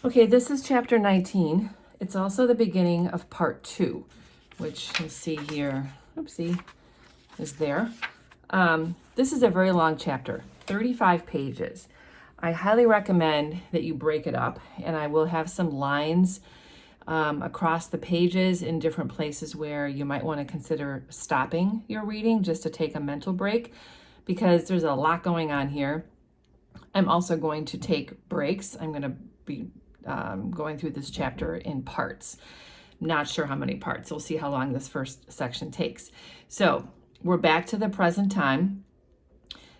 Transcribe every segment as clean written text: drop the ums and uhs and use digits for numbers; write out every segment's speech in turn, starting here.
Okay, this is chapter 19. It's also the beginning of part 2, which you'll see here, oopsie, is there. This is a very long chapter, 35 pages. I highly recommend that you break it up, and I will have some lines across the pages in different places where you might want to consider stopping your reading just to take a mental break, because there's a lot going on here. I'm also going to take breaks. I'm going to be going through this chapter in parts. Not sure how many parts. We'll see how long this first section takes. So we're back to the present time.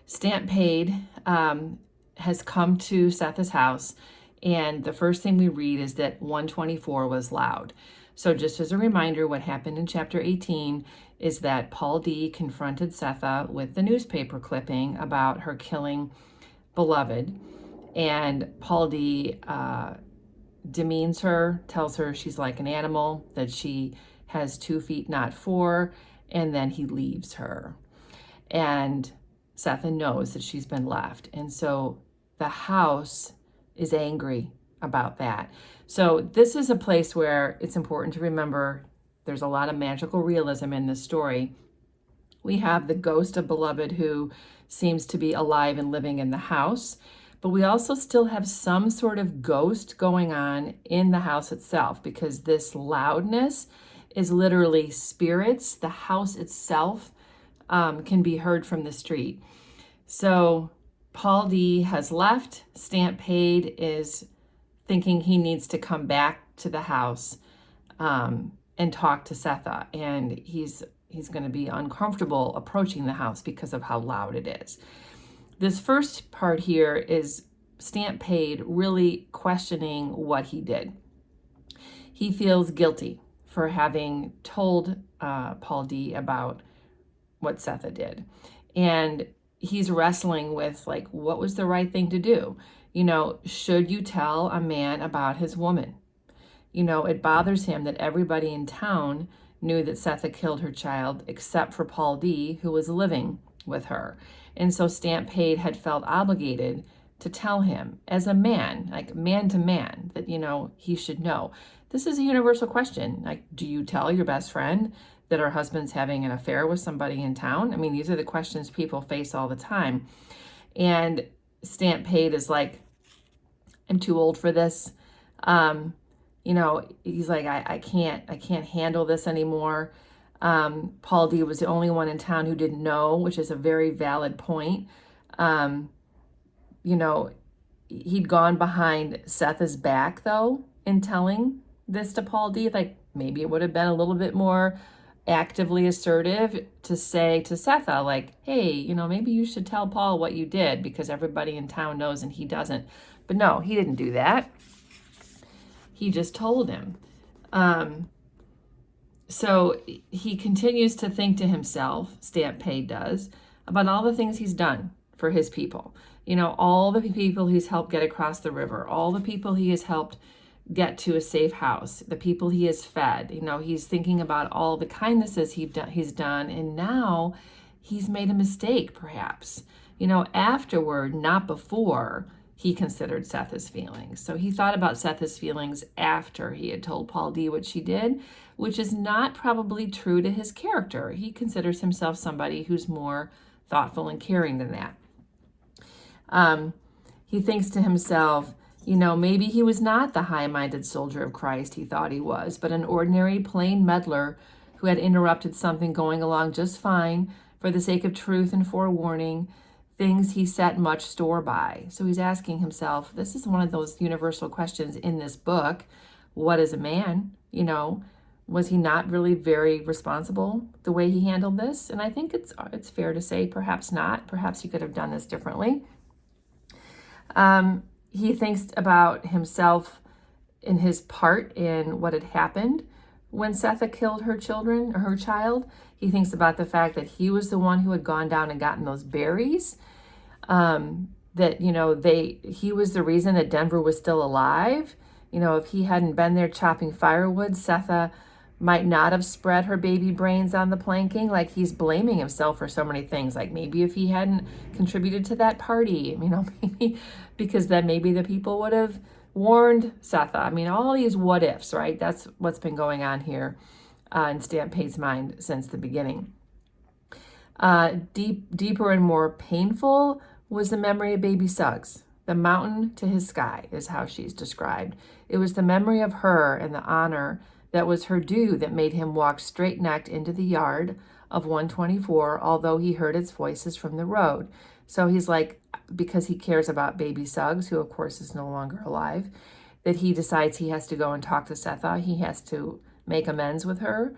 Stampede has come to Sethe's house, and the first thing we read is that 124 was loud. So just as a reminder, what happened in chapter 18 is that Paul D confronted Sethe with the newspaper clipping about her killing Beloved, and Paul D demeans her, tells her she's like an animal, that she has 2 feet, not 4, and then he leaves her. And Sethe knows that she's been left, and so the house is angry about that. So this is a place where it's important to remember there's a lot of magical realism in this story. We have the ghost of Beloved who seems to be alive and living in the house, but we also still have some sort of ghost going on in the house itself, because this loudness is literally spirits. The house itself can be heard from the street. So Paul D has left. Stampede is thinking he needs to come back to the house and talk to Sethe, and he's going to be uncomfortable approaching the house because of how loud it is. This first part here is Stampede really questioning what he did. He feels guilty for having told Paul D about what Sethe did. And he's wrestling with, like, what was the right thing to do? You know, should you tell a man about his woman? You know, it bothers him that everybody in town knew that Sethe killed her child except for Paul D, who was living with her. And so Stampede had felt obligated to tell him as a man, like man to man, that, you know, he should know. This is a universal question. Like, do you tell your best friend that her husband's having an affair with somebody in town? I mean, these are the questions people face all the time. And Stampede is like, I'm too old for this. You know, he's like, I can't handle this anymore. Paul D was the only one in town who didn't know, which is a very valid point. You know, he'd gone behind Sethe's back, though, in telling this to Paul D. Like, maybe it would have been a little bit more actively assertive to say to Sethe, like, hey, you know, maybe you should tell Paul what you did because everybody in town knows and he doesn't. But no, he didn't do that. He just told him. So he continues to think to himself, Stampede does, about all the things he's done for his people. You know, all the people he's helped get across the river, all the people he has helped get to a safe house, the people he has fed. You know, he's thinking about all the kindnesses he's done, and now he's made a mistake, perhaps. You know, afterward, not before, he considered Sethe's feelings. So he thought about Sethe's feelings after he had told Paul D what she did, which is not probably true to his character. He considers himself somebody who's more thoughtful and caring than that. He thinks to himself, you know, maybe he was not the high-minded soldier of Christ he thought he was, but an ordinary plain meddler who had interrupted something going along just fine for the sake of truth and forewarning, things he set much store by. So he's asking himself, this is one of those universal questions in this book. What is a man? You know, was he not really very responsible the way he handled this? And I think it's fair to say perhaps not. Perhaps he could have done this differently. He thinks about himself in his part in what had happened when Sethe killed her children or her child. He thinks about the fact that he was the one who had gone down and gotten those berries. That, you know, he was the reason that Denver was still alive. You know, if he hadn't been there chopping firewood, Sethe might not have spread her baby brains on the planking. Like, he's blaming himself for so many things. Like, maybe if he hadn't contributed to that party, you know, maybe because then maybe the people would have warned Sethe. I mean, all these what ifs, right? That's what's been going on here in Stamped's mind since the beginning. Deeper and more painful was the memory of baby Suggs. The mountain to his sky is how she's described. It was the memory of her and the honor that was her due that made him walk straight-necked into the yard of 124, although he heard its voices from the road. So he's like, because he cares about baby Suggs, who of course is no longer alive, that he decides he has to go and talk to Sethe. He has to make amends with her.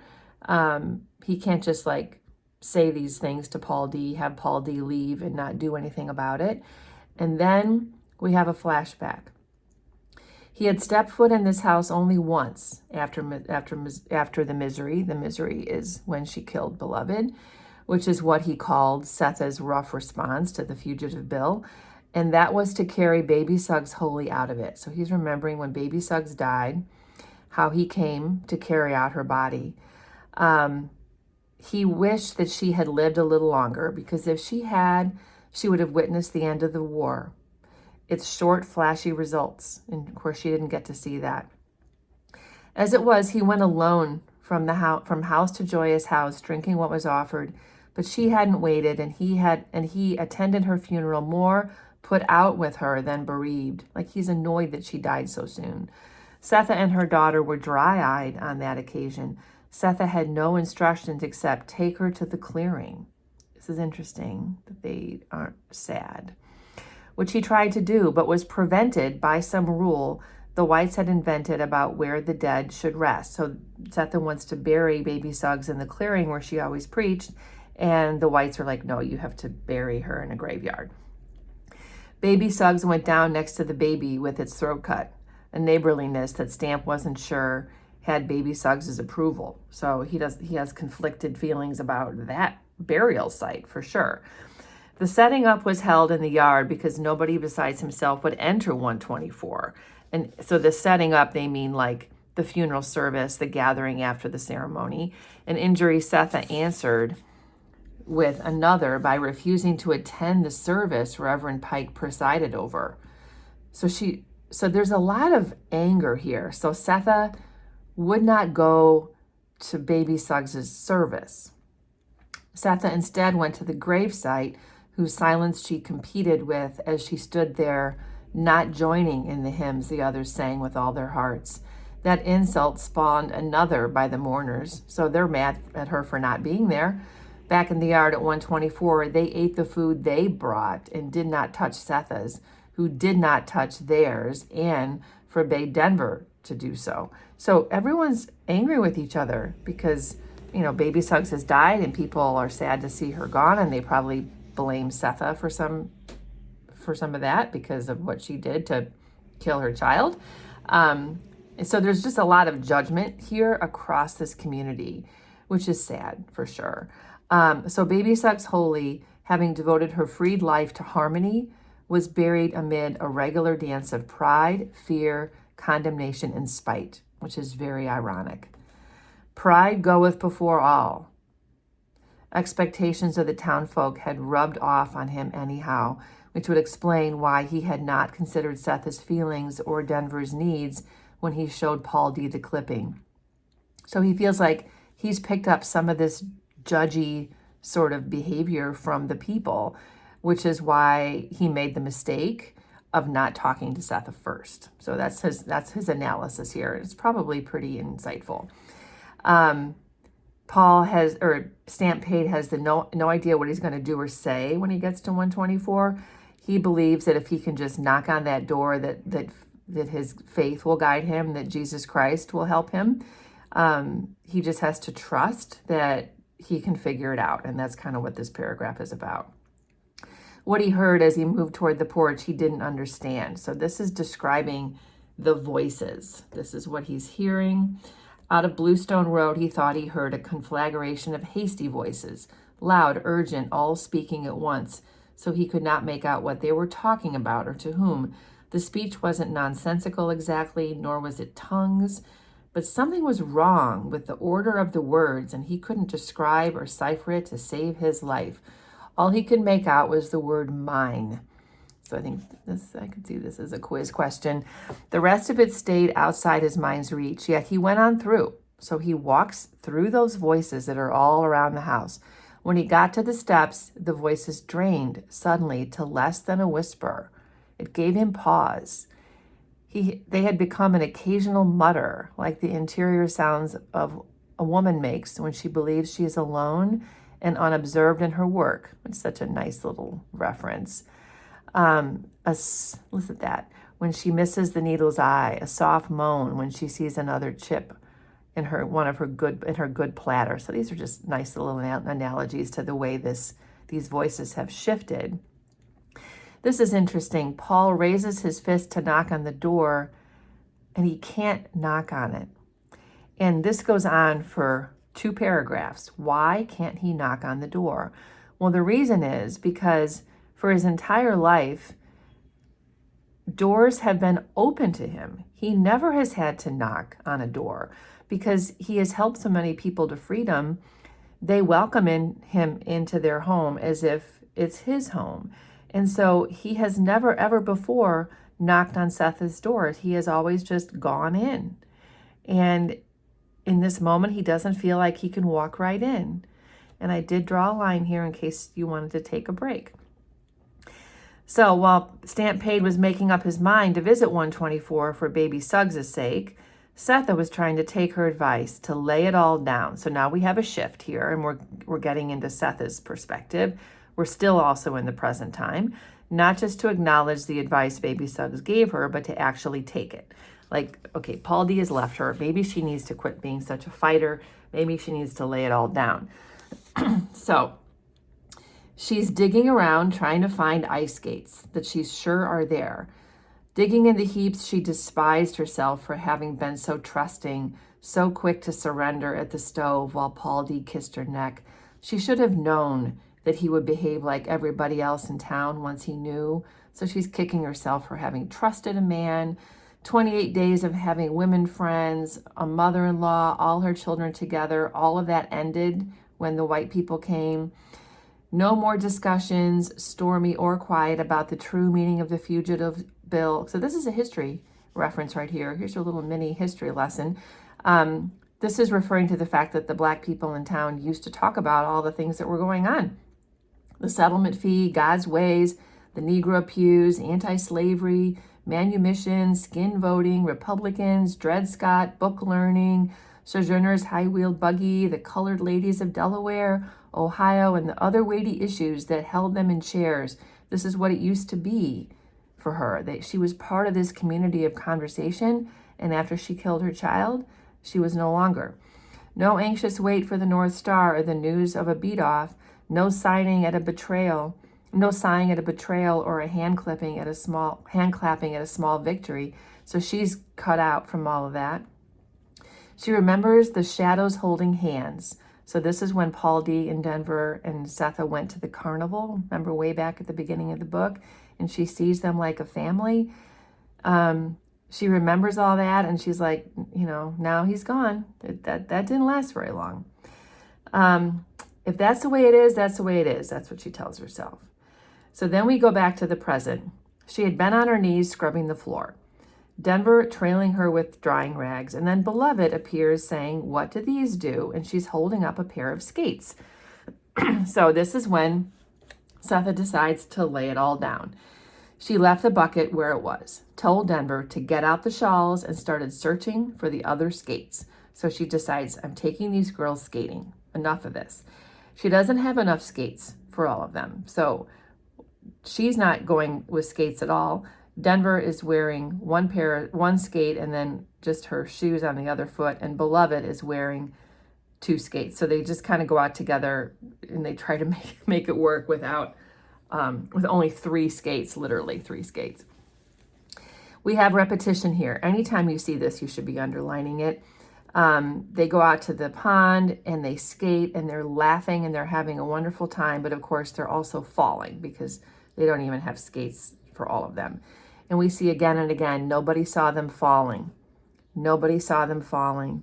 He can't just like say these things to Paul D, have Paul D leave and not do anything about it. And then we have a flashback. He had stepped foot in this house only once after the misery. The misery is when she killed Beloved, which is what he called Sethe's rough response to the fugitive bill. And that was to carry baby Suggs wholly out of it. So he's remembering when baby Suggs died, how he came to carry out her body. He wished that she had lived a little longer, because if she had, she would have witnessed the end of the war. Its short, flashy results. And of course, she didn't get to see that. As it was, he went alone from house to joyous house, drinking what was offered. But she hadn't waited, and he attended her funeral more put out with her than bereaved. Like, he's annoyed that she died so soon. Sethe and her daughter were dry-eyed on that occasion. Sethe had no instructions except take her to the clearing. This is interesting that they aren't sad. Which he tried to do, but was prevented by some rule the whites had invented about where the dead should rest. So Sethe wants to bury baby Suggs in the clearing where she always preached, and the whites are like, no, you have to bury her in a graveyard. Baby Suggs went down next to the baby with its throat cut, a neighborliness that Stamp wasn't sure had baby Suggs' approval. So he has conflicted feelings about that burial site for sure. The setting up was held in the yard because nobody besides himself would enter 124. And so the setting up, they mean like the funeral service, the gathering after the ceremony. An injury Sethe answered with another by refusing to attend the service Reverend Pike presided over. So there's a lot of anger here. So Sethe would not go to baby Suggs' service. Sethe instead went to the gravesite, whose silence she competed with as she stood there, not joining in the hymns the others sang with all their hearts. That insult spawned another by the mourners, so they're mad at her for not being there. Back in the yard at 124, they ate the food they brought and did not touch Sethe's, who did not touch theirs and forbade Denver to do so. So everyone's angry with each other because, baby Suggs has died and people are sad to see her gone, and they probably blame Sethe for some of that because of what she did to kill her child. And so there's just a lot of judgment here across this community, which is sad for sure. So baby Suggs Holy, having devoted her freed life to harmony, was buried amid a regular dance of pride, fear, condemnation, and spite, which is very ironic. Pride goeth before all. Expectations of the townfolk had rubbed off on him anyhow, which would explain why he had not considered Sethe's feelings or Denver's needs when he showed Paul D the clipping. So he feels like he's picked up some of this judgy sort of behavior from the people, which is why he made the mistake of not talking to Sethe first. So that's his analysis here. It's probably pretty insightful. Stampede has no idea what he's going to do or say when he gets to 124. He believes that if he can just knock on that door, that his faith will guide him, that Jesus Christ will help him. He just has to trust that he can figure it out. And that's kind of what this paragraph is about. What he heard as he moved toward the porch, he didn't understand. So this is describing the voices. This is what he's hearing. Out of Bluestone Road, he thought he heard a conflagration of hasty voices, loud, urgent, all speaking at once, so he could not make out what they were talking about or to whom. The speech wasn't nonsensical exactly, nor was it tongues, but something was wrong with the order of the words, and he couldn't describe or cipher it to save his life. All he could make out was the word mine. So I think I could see this as a quiz question. The rest of it stayed outside his mind's reach, yet he went on through. So he walks through those voices that are all around the house. When he got to the steps, the voices drained suddenly to less than a whisper. It gave him pause. They had become an occasional mutter, like the interior sounds of a woman makes when she believes she is alone and unobserved in her work. It's such a nice little reference. Listen to that. When she misses the needle's eye, a soft moan when she sees another chip in her good platter. So these are just nice little analogies to the way these voices have shifted. This is interesting. Paul raises his fist to knock on the door, and he can't knock on it. And this goes on for 2 paragraphs. Why can't he knock on the door? Well, the reason is because for his entire life, doors have been open to him. He never has had to knock on a door because he has helped so many people to freedom. They welcome him into their home as if it's his home. And so he has never, ever before knocked on Sethe's doors. He has always just gone in. And in this moment, he doesn't feel like he can walk right in. And I did draw a line here in case you wanted to take a break. So while Stampede was making up his mind to visit 124 for baby Suggs' sake, Sethe was trying to take her advice to lay it all down. So now we have a shift here, and we're getting into Sethe's perspective. We're still also in the present time, not just to acknowledge the advice baby Suggs gave her, but to actually take it. Like, okay, Paul D has left her. Maybe she needs to quit being such a fighter. Maybe she needs to lay it all down. So she's digging around trying to find ice skates that she's sure are there. Digging in the heaps, she despised herself for having been so trusting, so quick to surrender at the stove while Paul D kissed her neck. She should have known that he would behave like everybody else in town once he knew. So she's kicking herself for having trusted a man. 28 days of having women friends, a mother-in-law, all her children together. All of that ended when the white people came. No more discussions, stormy or quiet, about the true meaning of the fugitive bill. So this is a history reference right here. Here's a little mini history lesson. This is referring to the fact that the black people in town used to talk about all the things that were going on. The settlement fee, God's ways, the Negro pews, anti-slavery, manumission, skin voting, Republicans, Dred Scott, book learning, Sojourner's high-wheeled buggy, the colored ladies of Delaware, Ohio, and the other weighty issues that held them in chairs. This is what it used to be for her. That she was part of this community of conversation, and after she killed her child, she was no longer. No anxious wait for the North Star or the news of a beat-off, no sighing at a betrayal or a hand clapping at a small victory. So she's cut out from all of that. She remembers the shadows holding hands. So this is when Paul D in Denver and Sethe went to the carnival. Remember way back at the beginning of the book, and she sees them like a family. She remembers all that, and she's like, now he's gone. That didn't last very long. If that's the way it is, that's the way it is. That's what she tells herself. So then we go back to the present. She had been on her knees scrubbing the floor. Denver trailing her with drying rags, and then Beloved appears saying, "What do these do?" And she's holding up a pair of skates. So this is when Sethe decides to lay it all down. She left the bucket where it was, told Denver to get out the shawls, and started searching for the other skates. So she decides, I'm taking these girls skating. Enough of this. She doesn't have enough skates for all of them. So she's not going with skates at all. Denver is wearing one skate and then just her shoes on the other foot, and Beloved is wearing 2 skates. So they just kind of go out together, and they try to make it work with only 3 skates, literally 3 skates. We have repetition here. Anytime you see this, you should be underlining it. They go out to the pond and they skate, and they're laughing and they're having a wonderful time. But of course, they're also falling because they don't even have skates for all of them. And we see again and again, nobody saw them falling. Nobody saw them falling.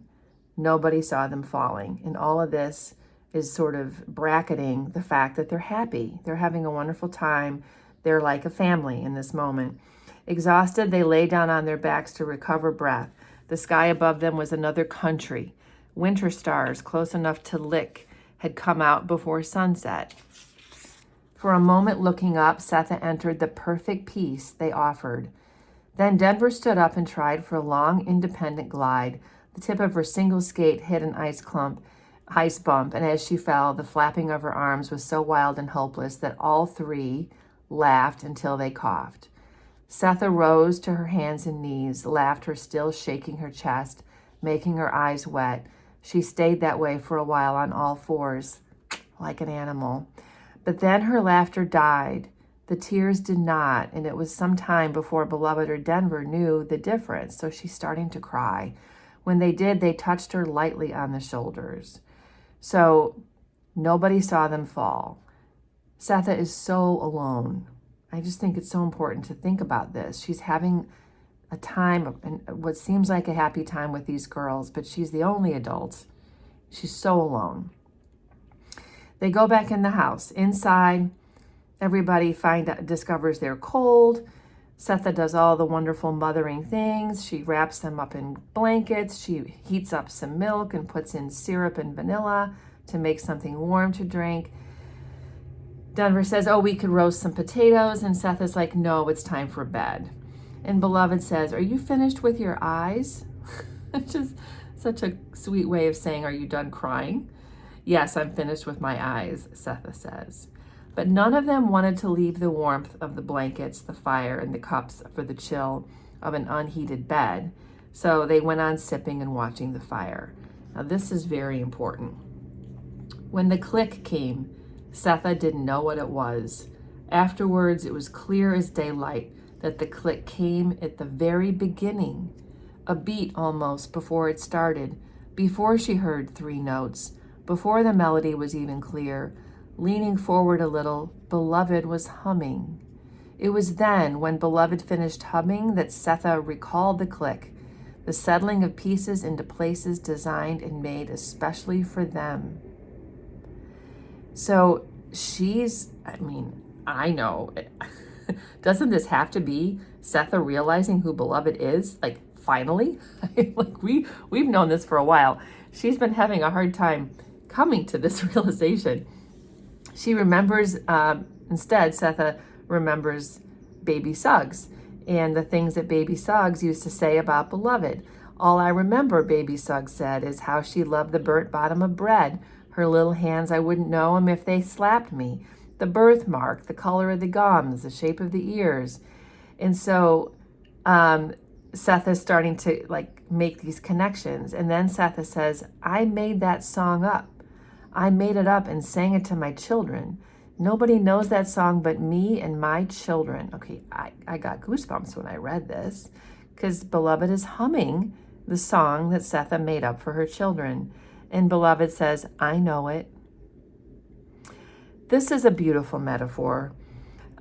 Nobody saw them falling. And all of this is sort of bracketing the fact that they're happy. They're having a wonderful time. They're like a family in this moment. Exhausted, they lay down on their backs to recover breath. The sky above them was another country. Winter stars, close enough to lick, had come out before sunset. For a moment, looking up, Sethe entered the perfect peace they offered. Then Denver stood up and tried for a long, independent glide. The tip of her single skate hit an ice bump, and as she fell, the flapping of her arms was so wild and hopeless that all three laughed until they coughed. Sethe rose to her hands and knees, laughter still shaking her chest, making her eyes wet. She stayed that way for a while on all fours, like an animal. But then her laughter died. The tears did not, and it was some time before Beloved or Denver knew the difference, so she's starting to cry. When they did, they touched her lightly on the shoulders. So nobody saw them fall. Sethe is so alone. I just think it's so important to think about this. She's having a time, what seems like a happy time with these girls, but she's the only adult. She's so alone. They go back in the house. Inside, everybody discovers they're cold. Sethe does all the wonderful mothering things. She wraps them up in blankets. She heats up some milk and puts in syrup and vanilla to make something warm to drink. Denver says, oh, we could roast some potatoes. And Sethe is like, no, it's time for bed. And Beloved says, are you finished with your eyes? It's just such a sweet way of saying, are you done crying? Yes, I'm finished with my eyes, Sethe says. But none of them wanted to leave the warmth of the blankets, the fire, and the cups for the chill of an unheated bed. So they went on sipping and watching the fire. Now this is very important. When the click came, Sethe didn't know what it was. Afterwards, it was clear as daylight that the click came at the very beginning, a beat almost before it started, before she heard three notes, before the melody was even clear. Leaning forward a little, Beloved was humming. It was then, when Beloved finished humming, that Sethe recalled the click, the settling of pieces into places designed and made especially for them. So I know, doesn't this have to be Sethe realizing who Beloved is? Like, finally? Like, we've known this for a while. She's been having a hard time coming to this realization. She remembers, instead, Sethe remembers Baby Suggs and the things that Baby Suggs used to say about Beloved. All I remember, Baby Suggs said, is how she loved the burnt bottom of bread. Her little hands, I wouldn't know 'em if they slapped me. The birthmark, the color of the gums, the shape of the ears. And so Sethe is starting to make these connections. And then Sethe says, I made that song up. I made it up and sang it to my children. Nobody knows that song but me and my children. Okay, I got goosebumps when I read this because Beloved is humming the song that Sethe made up for her children. And Beloved says, I know it. This is a beautiful metaphor.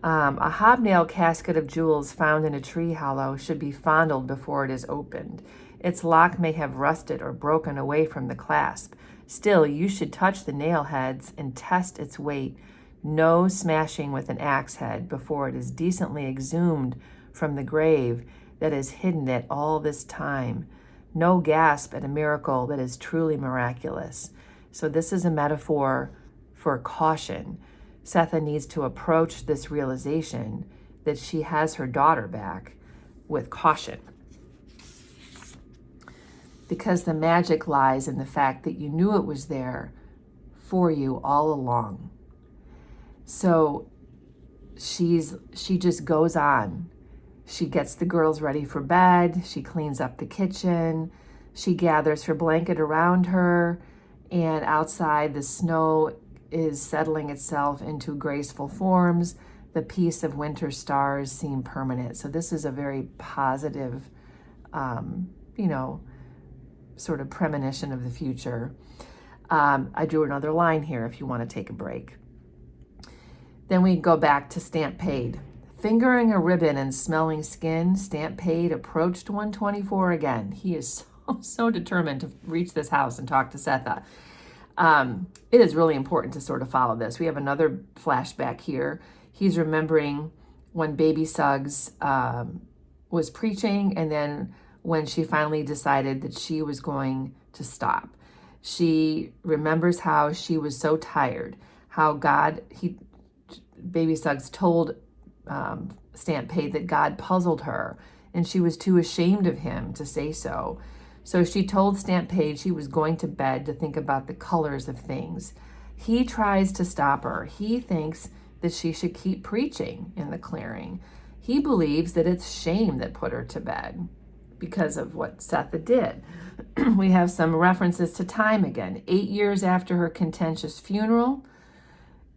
A hobnail casket of jewels found in a tree hollow should be fondled before it is opened. Its lock may have rusted or broken away from the clasp. Still, you should touch the nail heads and test its weight. No smashing with an axe head before it is decently exhumed from the grave that has hidden it all this time. No gasp at a miracle that is truly miraculous. So this is a metaphor for caution. Sethe needs to approach this realization that she has her daughter back with caution. Because the magic lies in the fact that you knew it was there for you all along. So she just goes on. She gets the girls ready for bed. She cleans up the kitchen. She gathers her blanket around her. And outside, the snow is settling itself into graceful forms. The peace of winter stars seem permanent. So this is a very positive, sort of premonition of the future. I drew another line here if you want to take a break. Then we go back to Stamp Paid. Fingering a ribbon and smelling skin, Stamp Paid approached 124 again. He is so determined to reach this house and talk to Sethe. It is really important to sort of follow this. We have another flashback here. He's remembering when Baby Suggs was preaching, and then when she finally decided that she was going to stop. She remembers how she was so tired, how Baby Suggs told Stamp Paid that God puzzled her, and she was too ashamed of him to say so. So she told Stamp Paid she was going to bed to think about the colors of things. He tries to stop her. He thinks that she should keep preaching in the clearing. He believes that it's shame that put her to bed because of what Sethe did. We have some references to time again. 8 years after her contentious funeral,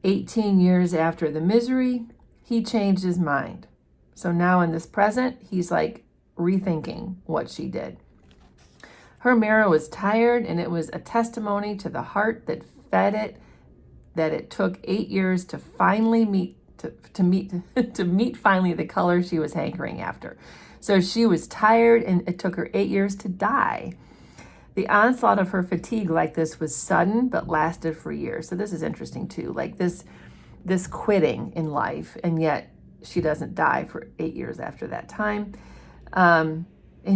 18 years after the misery, he changed his mind. So now in this present, he's like rethinking what she did. Her marrow was tired, and it was a testimony to the heart that fed it, that it took 8 years to finally meet finally the color she was hankering after. So she was tired, and it took her 8 years to die. The onslaught of her fatigue like this was sudden, but lasted for years. So this is interesting too, like this quitting in life, and yet she doesn't die for 8 years after that time. And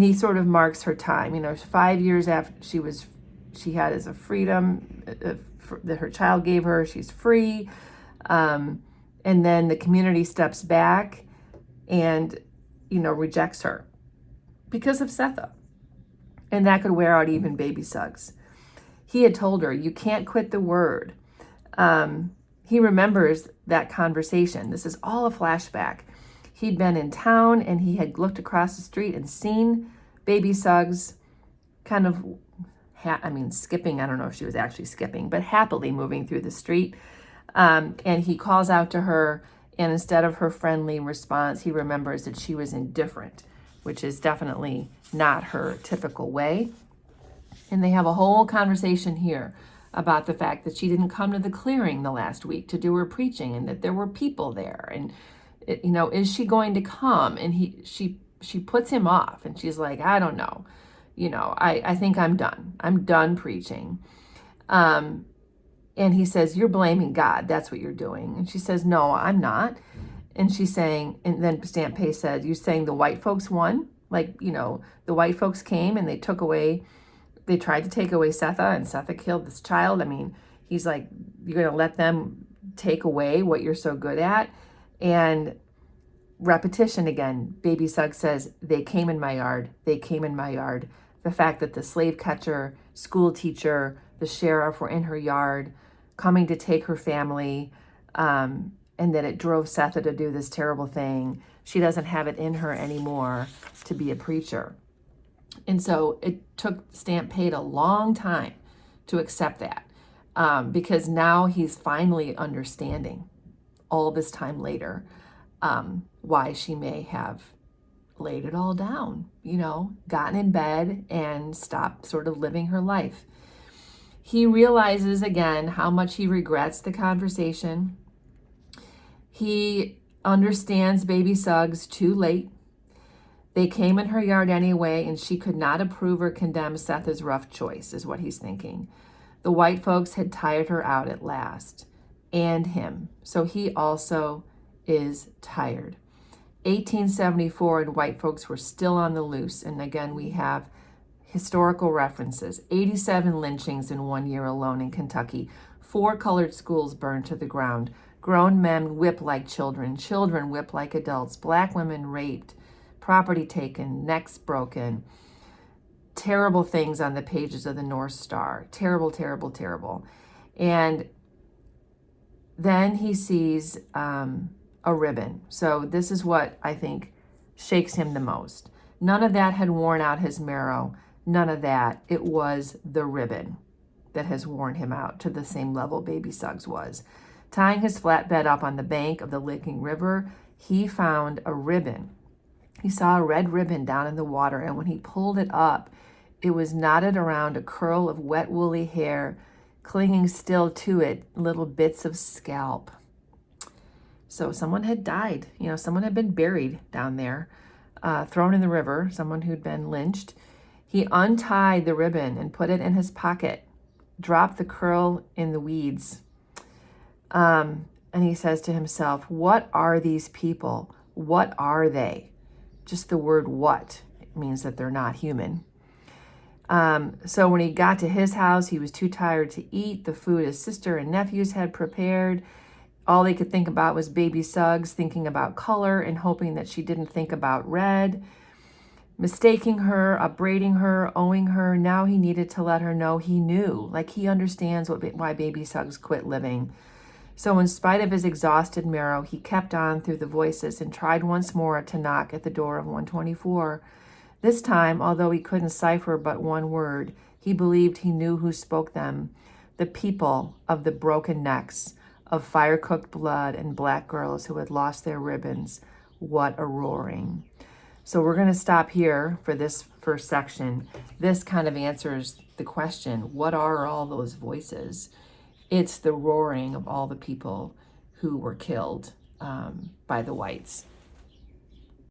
he sort of marks her time, 5 years after she had as a freedom that her child gave her, she's free. And then the community steps back and, rejects her because of Sethe. And that could wear out even Baby Suggs. He had told her, you can't quit the word. He remembers that conversation. This is all a flashback. He'd been in town, and he had looked across the street and seen Baby Suggs kind of, skipping. I don't know if she was actually skipping, but happily moving through the street. And he calls out to her, and instead of her friendly response, he remembers that she was indifferent, which is definitely not her typical way. And they have a whole conversation here about the fact that she didn't come to the clearing the last week to do her preaching, and that there were people there, and is she going to come? And she puts him off, and she's like, I don't know. I think I'm done. I'm done preaching. And he says, you're blaming God. That's what you're doing. And she says, no, I'm not. And she's saying, and then Stamp Paid said, you saying the white folks won? Like, the white folks came and they tried to take away Sethe, and Sethe killed this child. He's like, you're going to let them take away what you're so good at? And repetition again. Baby Suggs says, they came in my yard. They came in my yard. The fact that the slave catcher, school teacher, the sheriff were in her yard, coming to take her family, and that it drove Sethe to do this terrible thing. She doesn't have it in her anymore to be a preacher. And so it took Stamp Paid a long time to accept that, because now he's finally understanding all this time later, why she may have laid it all down, gotten in bed and stopped sort of living her life. He realizes again how much he regrets the conversation. He understands Baby Suggs too late. They came in her yard anyway, and she could not approve or condemn Sethe's rough choice, is what he's thinking. The white folks had tired her out at last, and him. So he also is tired. 1874, and white folks were still on the loose. And again, we have historical references. 87 lynchings in 1 year alone in Kentucky. 4 colored schools burned to the ground. Grown men whipped like children. Children whipped like adults. Black women raped. Property taken. Necks broken. Terrible things on the pages of the North Star. Terrible, terrible, terrible. And then he sees a ribbon. So this is what I think shakes him the most. None of that had worn out his marrow. None of that. It was the ribbon that has worn him out to the same level Baby Suggs was. Tying his flatbed up on the bank of the Licking River, he found a ribbon. He saw a red ribbon down in the water, and when he pulled it up, it was knotted around a curl of wet woolly hair, clinging still to it, little bits of scalp. So someone had died, someone had been buried down there, thrown in the river, someone who'd been lynched. He untied the ribbon and put it in his pocket, dropped the curl in the weeds. And he says to himself, what are these people? What are they? Just the word what means that they're not human. So when he got to his house, he was too tired to eat the food his sister and nephews had prepared. All they could think about was baby Suggs, thinking about color and hoping that she didn't think about red. Mistaking her, upbraiding her, owing her. Now he needed to let her know he knew, like he understands why baby Suggs quit living. So in spite of his exhausted marrow, he kept on through the voices and tried once more to knock at the door of 124. This time, although he couldn't cipher but one word, he believed he knew who spoke them. The people of the broken necks, of fire-cooked blood and black girls who had lost their ribbons. What a roaring. So we're going to stop here for this first section. This kind of answers the question, what are all those voices? It's the roaring of all the people who were killed by the whites.